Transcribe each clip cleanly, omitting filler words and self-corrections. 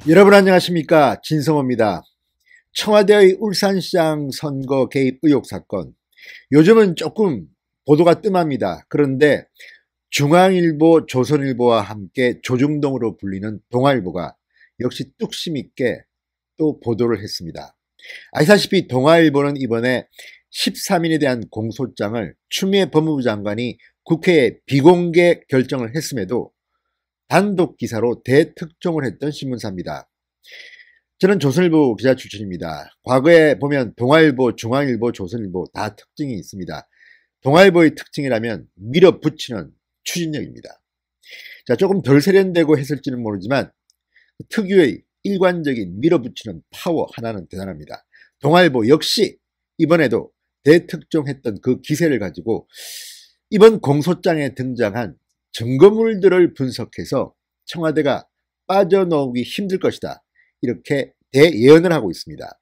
여러분 안녕하십니까, 진성호입니다. 청와대의 울산시장 선거 개입 의혹 사건, 요즘은 조금 보도가 뜸합니다. 그런데 중앙일보, 조선일보와 함께 조중동으로 불리는 동아일보가 역시 뚝심 있게 또 보도를 했습니다. 아시다시피 동아일보는 이번에 13인에 대한 공소장을 추미애 법무부 장관이 국회에 비공개 결정을 했음에도 단독 기사로 대특종을 했던 신문사입니다. 저는 조선일보 기자 출신입니다. 과거에 보면 동아일보, 중앙일보, 조선일보 다 특징이 있습니다. 동아일보의 특징이라면 밀어붙이는 추진력입니다. 자, 조금 덜 세련되고 했을지는 모르지만 특유의 일관적인 밀어붙이는 파워 하나는 대단합니다. 동아일보 역시 이번에도 대특종했던 그 기세를 가지고 이번 공소장에 등장한 증거물들을 분석해서 청와대가 빠져나오기 힘들 것이다, 이렇게 대예언을 하고 있습니다.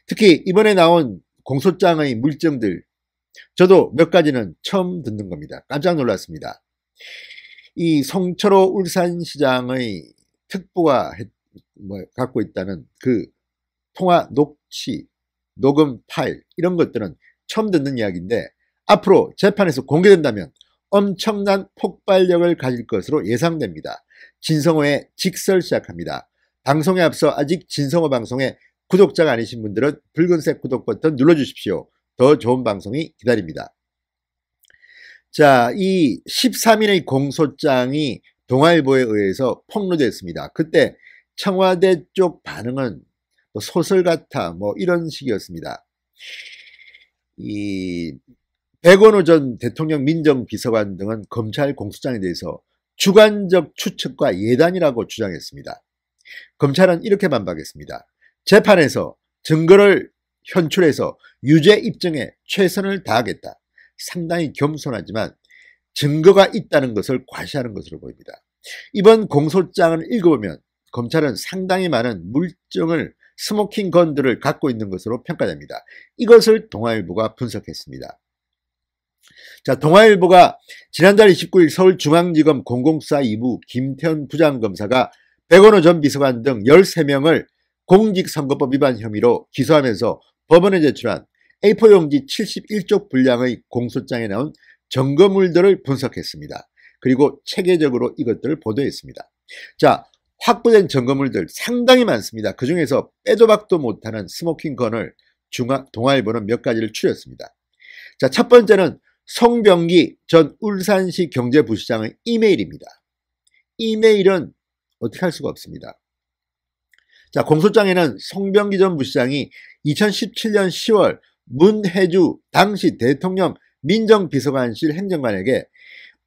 특히 이번에 나온 공소장의 물증들, 저도 몇 가지는 처음 듣는 겁니다. 깜짝 놀랐습니다. 이 송철호 울산시장의 특보가 갖고 있다는 그 통화 녹취, 녹음 파일, 이런 것들은 처음 듣는 이야기인데 앞으로 재판에서 공개된다면 엄청난 폭발력을 가질 것으로 예상됩니다. 진성호의 직설 시작합니다. 방송에 앞서 아직 진성호 방송에 구독자가 아니신 분들은 붉은색 구독 버튼 눌러주십시오. 더 좋은 방송이 기다립니다. 자, 이 13인의 공소장이 동아일보에 의해서 폭로됐습니다. 그때 청와대 쪽 반응은 소설 같아 이런 식이었습니다. 백원호 전 대통령 민정비서관 등은 검찰 공소장에 대해서 주관적 추측과 예단이라고 주장했습니다. 검찰은 이렇게 반박했습니다. 재판에서 증거를 현출해서 유죄 입증에 최선을 다하겠다. 상당히 겸손하지만 증거가 있다는 것을 과시하는 것으로 보입니다. 이번 공소장을 읽어보면 검찰은 상당히 많은 물증을, 스모킹 건들을 갖고 있는 것으로 평가됩니다. 이것을 동아일보가 분석했습니다. 자, 동아일보가 지난달 29일 서울중앙지검 공공수사 2부 김태현 부장검사가 백원호 전 비서관 등 13명을 공직선거법 위반 혐의로 기소하면서 법원에 제출한 A4 용지 71쪽 분량의 공소장에 나온 증거물들을 분석했습니다. 그리고 체계적으로 이것들을 보도했습니다. 자, 확보된 증거물들 상당히 많습니다. 그 중에서 빼도 박도 못하는 스모킹 건을 동아일보는 몇 가지를 추렸습니다. 자, 첫 번째는 송병기 전 울산시 경제부시장의 이메일입니다. 이메일은 어떻게 할 수가 없습니다. 자, 공소장에는 송병기 전 부시장이 2017년 10월 문혜주 당시 대통령 민정비서관실 행정관에게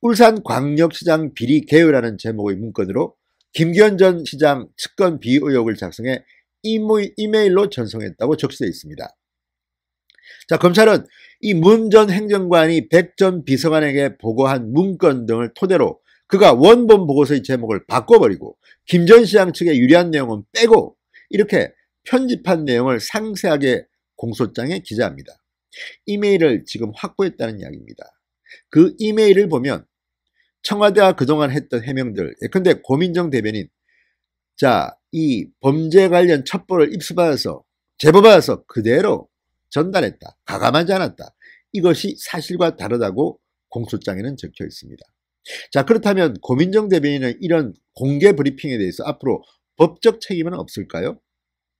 울산광역시장 비리 개요라는 제목의 문건으로 김기현 전 시장 측근 비의 의혹을 작성해 이메일로 전송했다고 적시되어 있습니다. 자, 검찰은 이 문 전 행정관이 백 전 비서관에게 보고한 문건 등을 토대로 그가 원본 보고서의 제목을 바꿔버리고 김 전 시장 측에 유리한 내용은 빼고 이렇게 편집한 내용을 상세하게 공소장에 기재합니다. 이메일을 지금 확보했다는 이야기입니다. 그 이메일을 보면 청와대와 그동안 했던 해명들, 예컨대 고민정 대변인, 자, 이 범죄 관련 첩보를 입수받아서 제보받아서 그대로 전달했다, 가감하지 않았다, 이것이 사실과 다르다고 공소장에는 적혀 있습니다. 자, 그렇다면 고민정 대변인은 이런 공개 브리핑에 대해서 앞으로 법적 책임은 없을까요?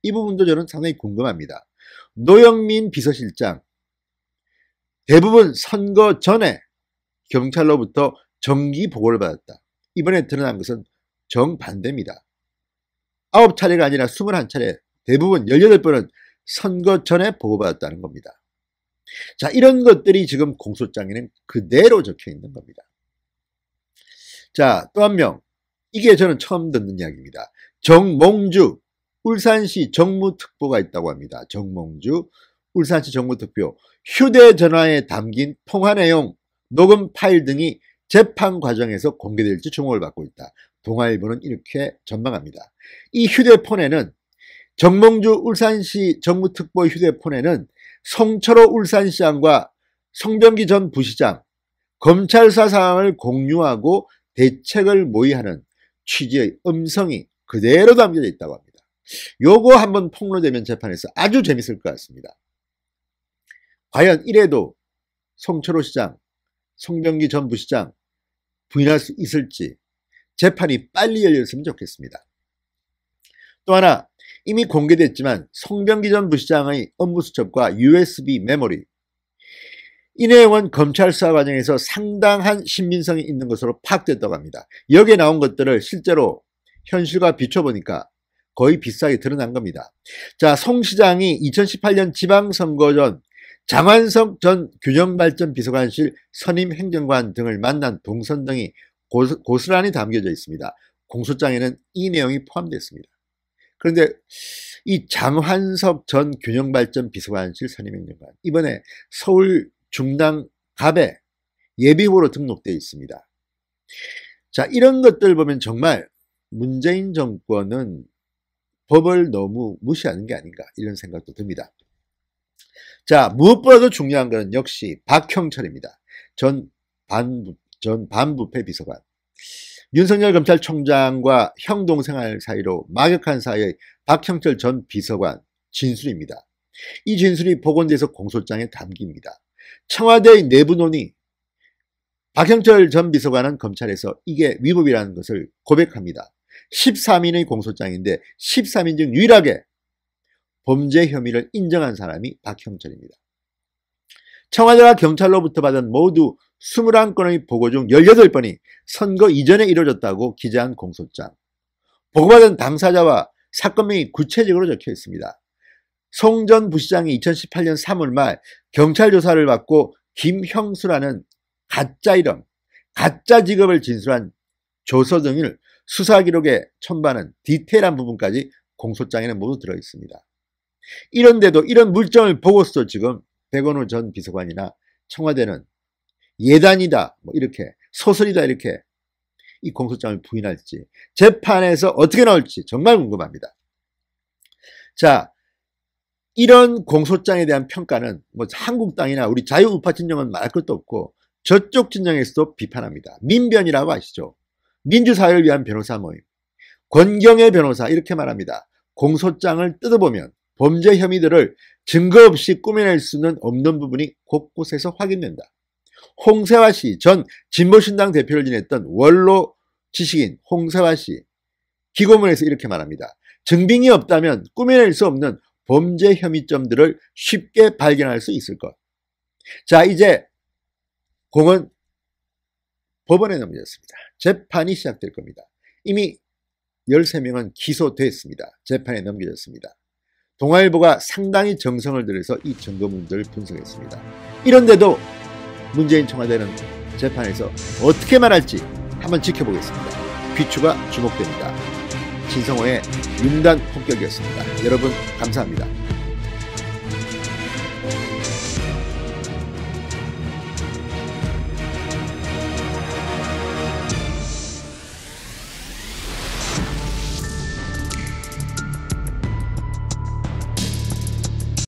이 부분도 저는 상당히 궁금합니다. 노영민 비서실장, 대부분 선거 전에 경찰로부터 정기 보고를 받았다. 이번에 드러난 것은 정반대입니다. 9차례가 아니라 21차례, 대부분 18번은 선거 전에 보고받았다는 겁니다. 자, 이런 것들이 지금 공소장에는 그대로 적혀 있는 겁니다. 자, 또 한 명, 이게 저는 처음 듣는 이야기입니다. 정몽주 울산시 정무특보가 있다고 합니다. 정몽주 울산시 정무특보, 휴대전화에 담긴 통화 내용, 녹음 파일 등이 재판 과정에서 공개될지 주목을 받고 있다. 동아일보는 이렇게 전망합니다. 이 휴대폰에는, 정몽주 울산시 정무특보 휴대폰에는 송철호 울산시장과 송병기 전 부시장, 검찰 수사 상황을 공유하고 대책을 모의하는 취지의 음성이 그대로 담겨져 있다고 합니다. 요거 한번 폭로되면 재판에서 아주 재밌을 것 같습니다. 과연 이래도 송철호 시장, 송병기 전 부시장 부인할 수 있을지 재판이 빨리 열렸으면 좋겠습니다. 또 하나, 이미 공개됐지만 송병기 전 부시장의 업무수첩과 USB 메모리, 이 내용은 검찰 수사 과정에서 상당한 신빙성이 있는 것으로 파악됐다고 합니다. 여기에 나온 것들을 실제로 현실과 비춰보니까 거의 비슷하게 드러난 겁니다. 자, 송 시장이 2018년 지방선거 전 장완석 전 균형발전비서관실 선임 행정관 등을 만난 동선 등이 고스란히 담겨져 있습니다. 공소장에는 이 내용이 포함됐습니다. 그런데 이 장완석 전 균형발전비서관실 선임행정관, 이번에 서울 중당 갑에 예비후보로 등록되어 있습니다. 자, 이런 것들 보면 정말 문재인 정권은 법을 너무 무시하는 게 아닌가, 이런 생각도 듭니다. 자, 무엇보다도 중요한 것은 역시 박형철입니다. 전 반부패 비서관. 윤석열 검찰총장과 형 동생할 사이로 막역한 사이의 박형철 전 비서관 진술입니다. 이 진술이 복원돼서 공소장에 담깁니다. 청와대의 내부 논의, 박형철 전 비서관은 검찰에서 이게 위법이라는 것을 고백합니다. 13인의 공소장인데 13인 중 유일하게 범죄 혐의를 인정한 사람이 박형철입니다. 청와대와 경찰로부터 받은 모두 21건의 보고 중 18번이 선거 이전에 이루어졌다고 기재한 공소장. 보고받은 당사자와 사건명이 구체적으로 적혀 있습니다. 송 전 부시장이 2018년 3월 말 경찰 조사를 받고 김형수라는 가짜 이름, 가짜 직업을 진술한 조서 등을 수사 기록에 첨부하는 디테일한 부분까지 공소장에는 모두 들어있습니다. 이런데도 이런 물정을 보고서 지금 백원우 전 비서관이나 청와대는 예단이다, 뭐 이렇게 소설이다, 이렇게 이 공소장을 부인할지, 재판에서 어떻게 나올지 정말 궁금합니다. 자, 이런 공소장에 대한 평가는 뭐 한국당이나 우리 자유우파 진영은 말할 것도 없고 저쪽 진영에서도 비판합니다. 민변이라고 아시죠? 민주사회를 위한 변호사 모임, 권경의 변호사, 이렇게 말합니다. 공소장을 뜯어보면 범죄 혐의들을 증거 없이 꾸며낼 수는 없는 부분이 곳곳에서 확인된다. 홍세화 씨, 전 진보신당 대표를 지냈던 원로 지식인 홍세화 씨, 기고문에서 이렇게 말합니다. 증빙이 없다면 꾸며낼 수 없는 범죄 혐의점들을 쉽게 발견할 수 있을 것. 자, 이제 공은 법원에 넘겨졌습니다. 재판이 시작될 겁니다. 이미 13명은 기소됐습니다. 재판에 넘겨졌습니다. 동아일보가 상당히 정성을 들여서 이 증거물들을 분석했습니다. 이런데도 문재인 청와대는 재판에서 어떻게 말할지 한번 지켜보겠습니다. 귀추가 주목됩니다. 신성호의 윤단 폭격이었습니다. 여러분 감사합니다.